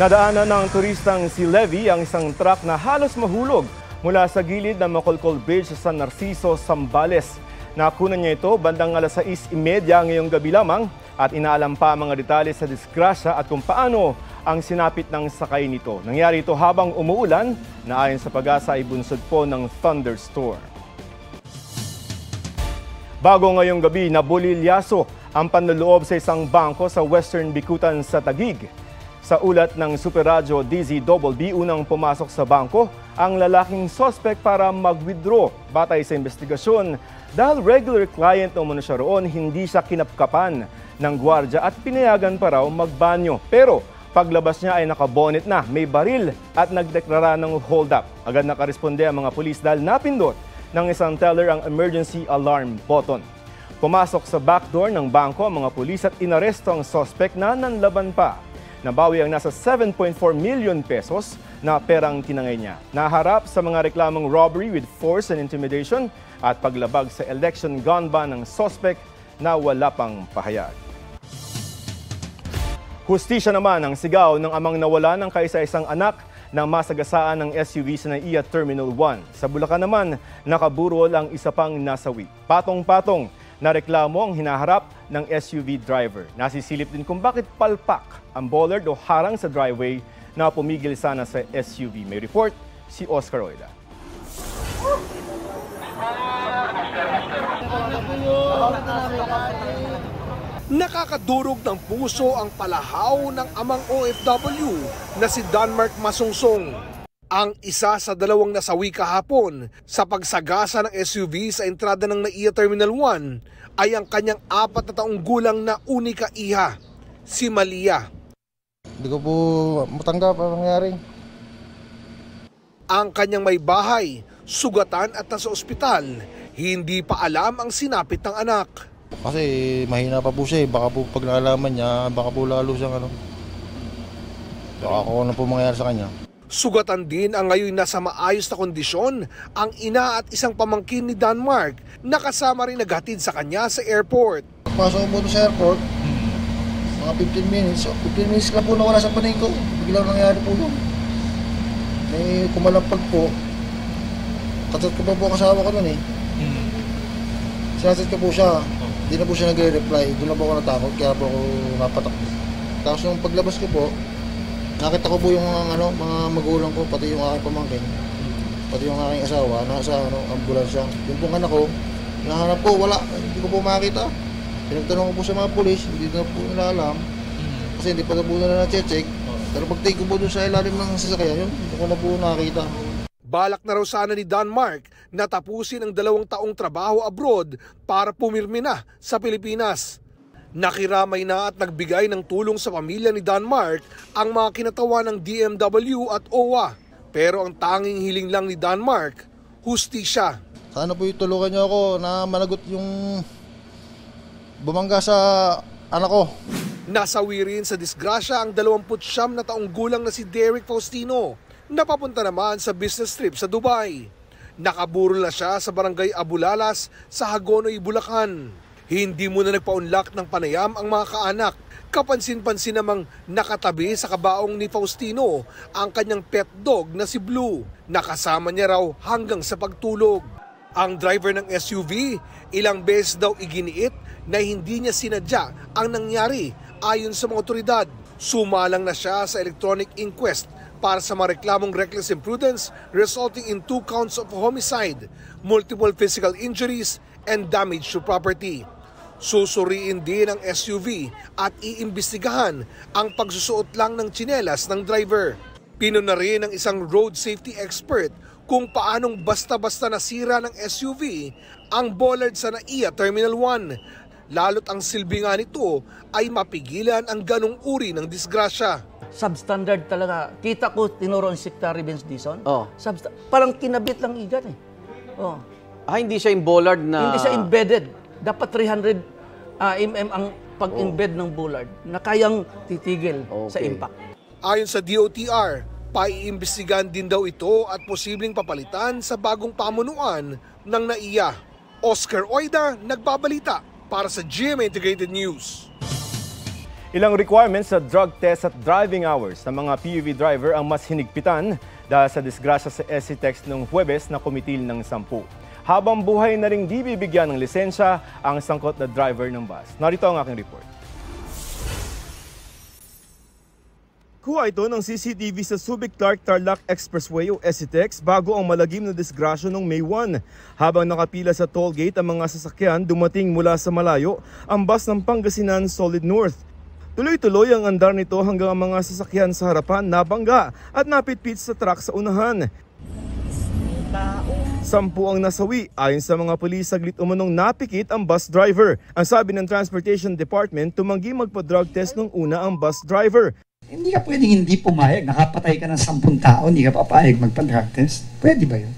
Nadaanan ng turistang si Levi ang isang truck na halos mahulog mula sa gilid ng Macolcol Bridge sa San Narciso, Zambales. Nakunan niya ito bandang alas 6:30 ngayong gabi lamang at inaalam pa ang mga detalye sa disgrasya at kung paano ang sinapit ng sakay nito. Nangyari ito habang umuulan na ayon sa Pag-asa ay bunsod po ng thunderstorm. Bago ngayong gabi, nabulilyaso ang panloloob sa isang bangko sa Western Bicutan sa Taguig. Sa ulat ng Super Radyo DZBB, unang pumasok sa bangko ang lalaking suspect para mag-withdraw. Batay sa investigasyon, dahil regular client ng umano siya roon, hindi siya kinapkapan ng gwardiya at pinayagan pa raw magbanyo. Pero paglabas niya ay nakabonet na, may baril at nagdeklara ng hold-up. Agad nakaresponde ang mga pulis dahil napindot ng isang teller ang emergency alarm button. Pumasok sa backdoor ng bangko ang mga pulis at inaresto ang suspect na nanlaban pa. Nabawi ang nasa 7.4 million pesos na perang tinangay niya. Naharap sa mga reklamong robbery with force and intimidation at paglabag sa election gun ban ng suspect na wala pang pahayag. Hustisya naman ang sigaw ng amang nawala ng kaisa-isang anak ng masagasaan ng SUV sa NAIA Terminal 1. Sa Bulacan naman, nakaburol ang isa pang nasawi. Patong-patong na reklamo ang hinaharap ng SUV driver. Nasisilip din kung bakit palpak ang bollard o harang sa driveway na pumigil sana sa SUV. May report si Oscar Oida. Nakakadurog ng puso ang palahaw ng amang OFW na si Danmark Masungsong. Ang isa sa dalawang nasawi kahapon sa pagsagasa ng SUV sa entrada ng NAIA Terminal 1 ay ang kanyang 4 na taong gulang na unika iha, si Malia. Hindi ko po matanggap ang nangyari. Ang kanyang may bahay, sugatan at nasa ospital, hindi pa alam ang sinapit ng anak. Kasi mahina pa po siya eh. Baka po pag naalaman niya, baka po lalo siyang baka kung ano po mangyayari sa kanya. Sugatan din ang ngayon nasa maayos na kondisyon ang ina at isang pamangkin ni Danmark na kasama rin naghatid sa kanya sa airport. Pasok po sa airport, mga 15 minutes. 15 minutes lang po nawala sa paningin ko. Biglang nangyari po doon. May kumalampag po. Tatat ko pa po kasama ko doon eh. Sinatat ko po siya. Hindi na po siya nagre-reply. Doon na po ako natakot kaya po ako napatakot. Tapos nung paglabas ko po, nakita ko po yung mga magulang ko, pati yung aking pamangkin, pati yung aking asawa, nasa ambulansya. Yung pong anak ko, nahanap po, wala, hindi ko po makita. Pinagtanong ko po sa mga pulis, hindi na po nila alam. Kasi hindi pa na po nila na-check. Pero pag-take ko po doon sa ilalim ng sasakyan, yun, hindi ko na po nakita. Balak na raw sana ni Danmark na tapusin ang 2 taong trabaho abroad para pumirmi na sa Pilipinas. Nakiramay na at nagbigay ng tulong sa pamilya ni Danmark ang mga kinatawan ng DMW at OWA. Pero ang tanging hiling lang ni Danmark, hustisya. Sana po itulungan niyo ako na managot yung bumangga sa anak ko. Nasawi rin sa disgrasya ang 29 na taong gulang na si Derek Faustino. Napapunta naman sa business trip sa Dubai. Nakaburol na siya sa barangay Abulalas sa Hagonoy, Bulacan. Hindi muna nagpa-unlock ng panayam ang mga kaanak. Kapansin-pansin namang nakatabi sa kabaong ni Faustino ang kanyang pet dog na si Blue. Nakasama niya raw hanggang sa pagtulog. Ang driver ng SUV, ilang beses daw iginiit na hindi niya sinadya ang nangyari ayon sa mga otoridad. Sumalang na siya sa electronic inquest para sa mga reklamong reckless imprudence resulting in 2 counts of homicide, multiple physical injuries, and damage to property. Susuriin din ang SUV at iimbestigahan ang pagsusuot lang ng tsinelas ng driver. Pinuna rin ng isang road safety expert kung paanong basta-basta nasira ng SUV ang bollard sa NAIA Terminal 1. Lalo't ang silbi nga nito ay mapigilan ang ganong uri ng disgrasya. Substandard talaga. Kita ko tinuro ang Secretary Vince Dizon. Oh. Parang kinabit lang igan eh. Oh. Hindi siya yung bollard na... Hindi siya embedded. Dapat 300 mm ang pag-embed ng bollard na kayang titigil sa impact. Ayon sa DOTR, paiimbestigahan din daw ito at posibleng papalitan sa bagong pamunuan ng NAIA. Oscar Oida, nagbabalita para sa GMA Integrated News. Ilang requirements sa drug test at driving hours ng mga PUV driver ang mas hinigpitan dahil sa disgrasya sa SCTEX noong Huwebes na kumitil ng 10. Habang buhay na ring di bibigyan ng lisensya ang sangkot na driver ng bus. Narito ang aking report. Kuha ito ng CCTV sa Subic-Clark-Tarlac Expressway o SCTEX bago ang malagim na disgrasya noong May 1. Habang nakapila sa toll gate ang mga sasakyan, dumating mula sa malayo ang bus ng Pangasinan Solid North. Tuloy-tuloy ang andar nito hanggang ang mga sasakyan sa harapan nabangga at napitpit sa truck sa unahan. 10 ang nasawi ayon sa mga pulis, saglit umunong napikit ang bus driver. Ang sabi ng Transportation Department, tumanggi magpa-drug test nung una ang bus driver. Hindi ka pwedeng hindi pumayag, nakapatay ka ng 10 tao, hindi ka papayag magpa-drug test. Pwede ba yun?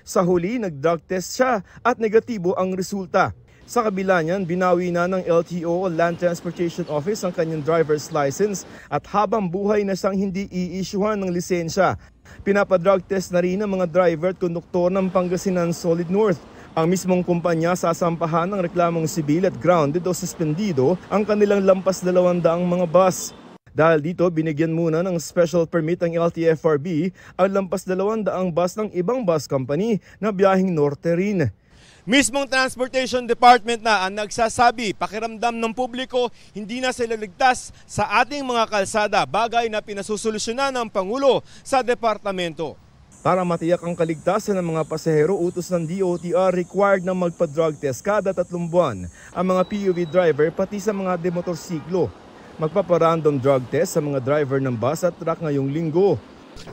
Sa huli, nag-drug test siya at negatibo ang resulta. Sa kabila niyan, binawi na ng LTO o Land Transportation Office ang kanyang driver's license at habang buhay na siyang hindi i-issuehan ng lisensya. Pinapadrug test na rin ang mga driver at konduktor ng Pangasinan Solid North. Ang mismong kumpanya sasampahan ng reklamong sibil at grounded o suspendido ang kanilang lampas 200 mga bus. Dahil dito, binigyan muna ng special permit ang LTFRB ang lampas 200 bus ng ibang bus company na biyaheng norte rin. Mismong Transportation Department na ang nagsasabi, pakiramdam ng publiko, hindi na sila ligtas sa ating mga kalsada, bagay na pinasusolusyonan ng Pangulo sa departamento. Para matiyak ang kaligtasan ng mga pasahero, utos ng DOTR required na magpa-drug test kada 3 buwan ang mga PUV driver pati sa mga demotorsiklo. Magpaparandom drug test sa mga driver ng bus at truck ngayong linggo.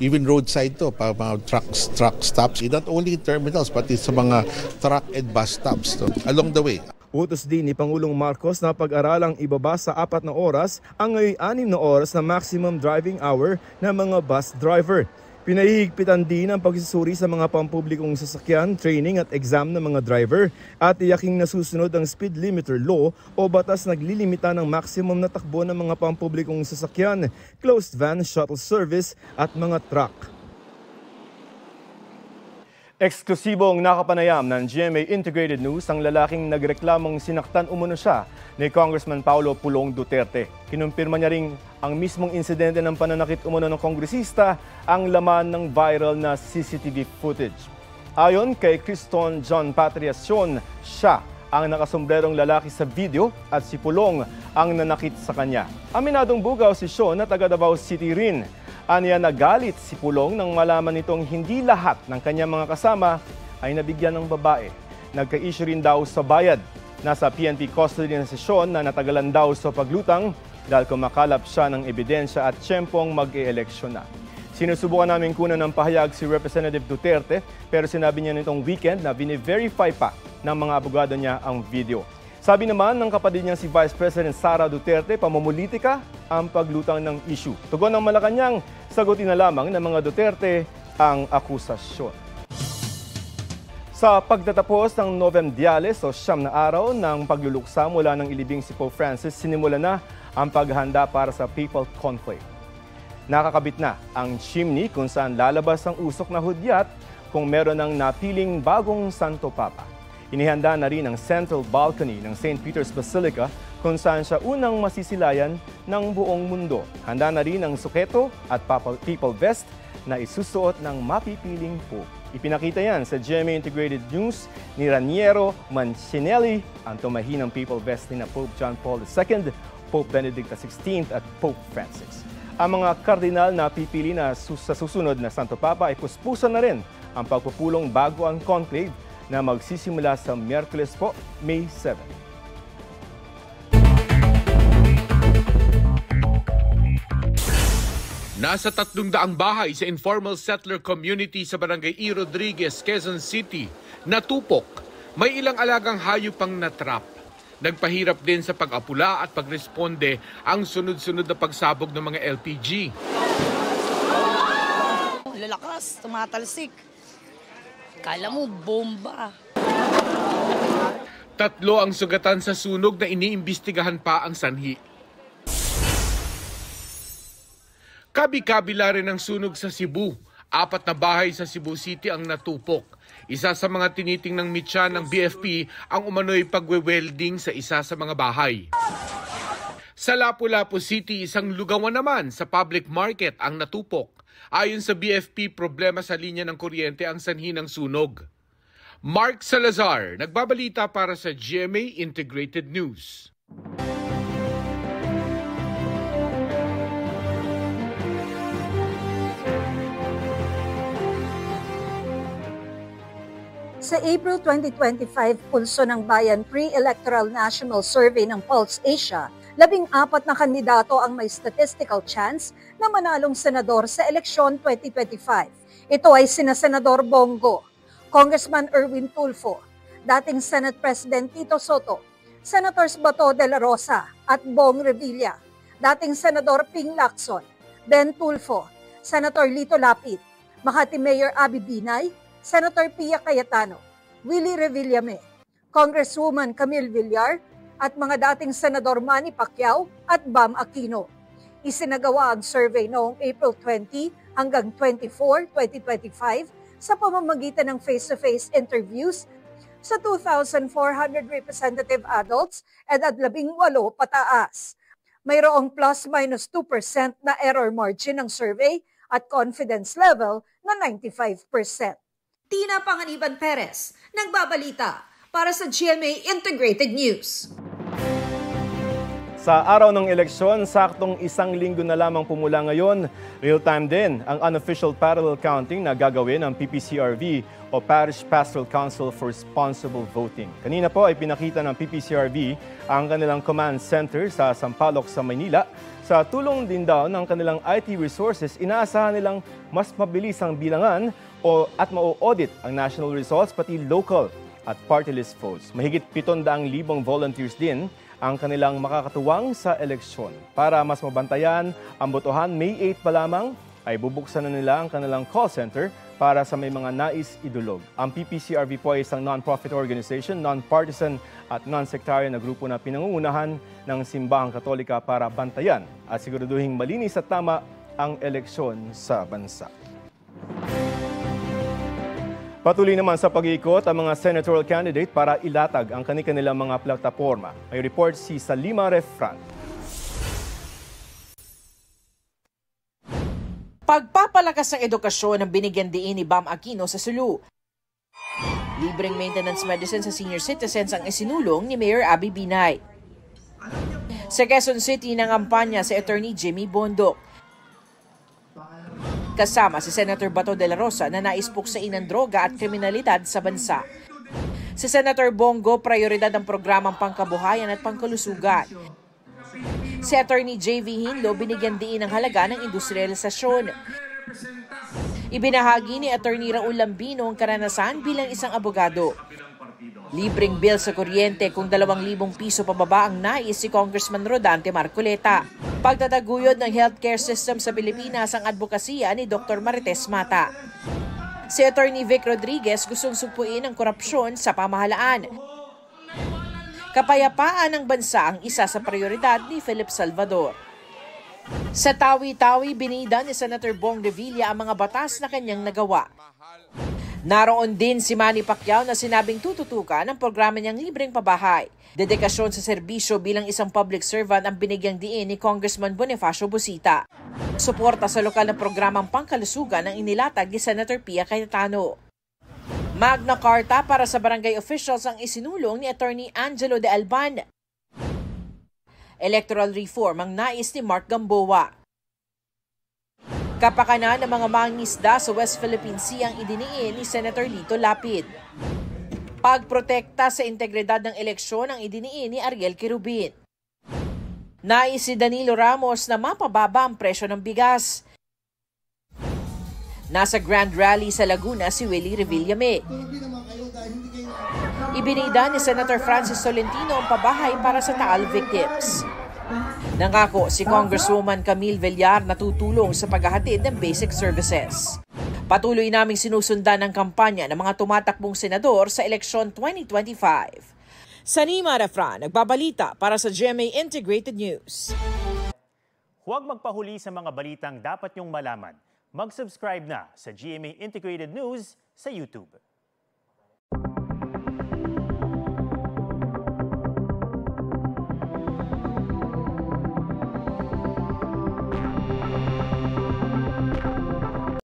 Even roadside to, para mga truck stops, not only in terminals, pati sa mga truck and bus stops to, along the way. Utos din ni Pangulong Marcos na pag-aralang ibaba sa 4 na oras ang ngayon 6 na oras na maximum driving hour ng mga bus driver. Pinahihigpitan din ang pagsusuri sa mga pampublikong sasakyan, training at exam ng mga driver at tiyaking nasusunod ang speed limiter law o batas naglilimita ng maximum na takbo ng mga pampublikong sasakyan, closed van, shuttle service at mga truck. Eksklusibong nakapanayam ng GMA Integrated News ang lalaking nagreklamong sinaktan umano siya ni Congressman Paulo Pulong Duterte. Kinumpirma niya ring ang mismong insidente ng pananakit umano ng kongresista ang laman ng viral na CCTV footage. Ayon kay Criston John Patriacion, siya ang nakasombrerong lalaki sa video at si Pulong ang nanakit sa kanya. Aminadong bugaw si Sean na taga Davao City rin. Aniya nagalit si Pulong nang malaman nitong hindi lahat ng kanyang mga kasama ay nabigyan ng babae. Nagka-issue rin daw sa bayad. Nasa PNP custody na si Sean na natagalan daw sa paglutang dahil kumakalap siya ng ebidensya at tiyempong mag-e-eleksyon na. Sinusubukan namin kunan ng pahayag si Representative Duterte pero sinabi niya nitong weekend na bine-verify pa ng mga abogado niya ang video. Sabi naman ng kapatid niya si Vice President Sara Duterte, pamumulitika ang paglutang ng issue. Tugon ng Malacanang, sagutin na lamang ng mga Duterte ang akusasyon. Sa pagtatapos ng Novem Diales o 9 na araw ng pagluluksa mula ng ilibing si Pope Francis, sinimula na ang paghahanda para sa Papal Conclave. Nakakabit na ang chimney kung saan lalabas ang usok na hudyat kung meron ng napiling bagong Santo Papa. Inihanda na rin ang central balcony ng St. Peter's Basilica kung saan siya unang masisilayan ng buong mundo. Handa na rin ang suketo at papal vest na isusuot ng mapipiling Pope. Ipinakita yan sa GMA Integrated News ni Raniero Mancinelli, ang tumahi ng papal vest ni na Pope John Paul II, Pope Benedict XVI at Pope Francis. Ang mga kardinal na pipili na sa susunod na Santo Papa ay puspusan na rin ang pagpupulong bago ang conclave na magsisimula sa Miyerkules po, May 7. Nasa 300 bahay sa informal settler community sa Barangay E. Rodriguez, Quezon City, natupok. May ilang alagang hayop pang natrap. Nagpahirap din sa pag-apula at pagresponde ang sunod-sunod na pagsabog ng mga LPG. Lalakas, tumatalsik. Kala mo, bomba. 3 ang sugatan sa sunog na iniimbestigahan pa ang sanhi. Kabi-kabila rin ang sunog sa Cebu. 4 na bahay sa Cebu City ang natupok. Isa sa mga tinitingnang mitya ng BFP ang umano'y pagwe-welding sa isa sa mga bahay. Sa Lapu-Lapu City, isang lugawan naman sa public market ang natupok. Ayon sa BFP, problema sa linya ng kuryente ang sanhi ng sunog. Mark Salazar, nagbabalita para sa GMA Integrated News. Sa April 2025 pulso ng Bayan Pre-Electoral National Survey ng Pulse Asia, 14 na kandidato ang may statistical chance na manalong senador sa eleksyon 2025. Ito ay sina Senador Bongo, Congressman Erwin Tulfo, dating Senate President Tito Soto, Senators Bato de la Rosa at Bong Revilla, dating Senador Ping Lacson, Ben Tulfo, Senator Lito Lapid, Makati Mayor Abby Binay, Senator Pia Cayetano, Willie Revillame, Congresswoman Camille Villar, at mga dating Senador Manny Pacquiao at Bam Aquino. Isinagawa ang survey noong April 20 hanggang 24, 2025 sa pamamagitan ng face-to-face interviews sa 2,400 representative adults at 18 pataas. Mayroong plus-minus 2% na error margin ng survey at confidence level na 95%. Tina Panganiban Perez, nagbabalita para sa GMA Integrated News. Sa araw ng eleksyon, saktong 1 linggo na lamang pumula ngayon, real-time din ang unofficial parallel counting na gagawin ng PPCRV o Parish Pastoral Council for Responsible Voting. Kanina po ay pinakita ng PPCRV ang kanilang command center sa Sampaloc sa Maynila. Sa tulong din daw ng kanilang IT resources, inaasahan nilang mas mabilis ang bilangan at mau-audit ang national results pati local at party list votes. Mahigit 700,000 volunteers din ang kanilang makakatuwang sa eleksyon. Para mas mabantayan ang botohan, May 8 pa lamang ay bubuksan na nila ang kanilang call center para sa may mga nais idulog. Ang PPCRV po ay isang non-profit organization, non-partisan at non-sectarian na grupo na pinangungunahan ng Simbahang Katolika para bantayan at siguraduhing malinis at tama ang eleksyon sa bansa. Patuloy naman sa pag-iikot ang mga senatorial candidate para ilatag ang kanilang mga plataforma. May report si Salima Refran. Pagpapalakas ng edukasyon ang binigyan diin ni Bam Aquino sa Sulu. Libreng maintenance medicine sa senior citizens ang isinulong ni Mayor Abby Binay. Sa Quezon City, nangampanya si Attorney Jimmy Bondoc. Kasama si Senator Bato de la Rosa na nais puksain ng droga at kriminalidad sa bansa. Si Senator Bongo, prioridad ang programang pangkabuhayan at pangkalusugan. Si Attorney J.V. Hinlo, binigyan diin ng halaga ng industrialisasyon. Ibinahagi ni Attorney Raul Lambino ang karanasan bilang isang abogado. Libreng bill sa kuryente kung 2,000 piso pababa ang nais si Congressman Rodante Marcoleta. Pagtataguyod ng healthcare system sa Pilipinas ang advokasya ni Dr. Marites Mata. Si Attorney Vic Rodriguez gustong sugpuin ang korupsyon sa pamahalaan. Kapayapaan ng bansa ang isa sa prioridad ni Philip Salvador. Sa Tawi-Tawi, binida ni Senator Bong Revilla ang mga batas na kanyang nagawa. Naroon din si Manny Pacquiao na sinabing tututukan ang programa niyang libreng pabahay. Dedikasyon sa serbisyo bilang isang public servant ang binigyang diin ni Congressman Bonifacio Busita. Suporta sa lokal na programang pangkalusugan ang inilatag ni Senator Pia Cayetano. Magna Carta para sa barangay officials ang isinulong ni Attorney Angelo de Alban. Electoral reform ang nais ni Mark Gamboa. Kapakanan ng mga mangingisda sa West Philippine Sea ang idiniin ni Senator Lito Lapid. Pagprotekta sa integridad ng eleksyon ang idiniin ni Ariel Quirubin. Nais si Danilo Ramos na mapababa ang presyo ng bigas. Nasa Grand Rally sa Laguna si Willie Revillame. Ibinida ni Senator Francis Tolentino ang pabahay para sa Taal victims. Nangako si Congresswoman Camille Villar na tutulong sa paghahatid ng basic services. Patuloy naming sinusundan ang kampanya ng mga tumatakbong senador sa eleksyon 2025. Salima Refran, nagbabalita para sa GMA Integrated News. Huwag magpahuli sa mga balitang dapat niyong malaman. Mag-subscribe na sa GMA Integrated News sa YouTube.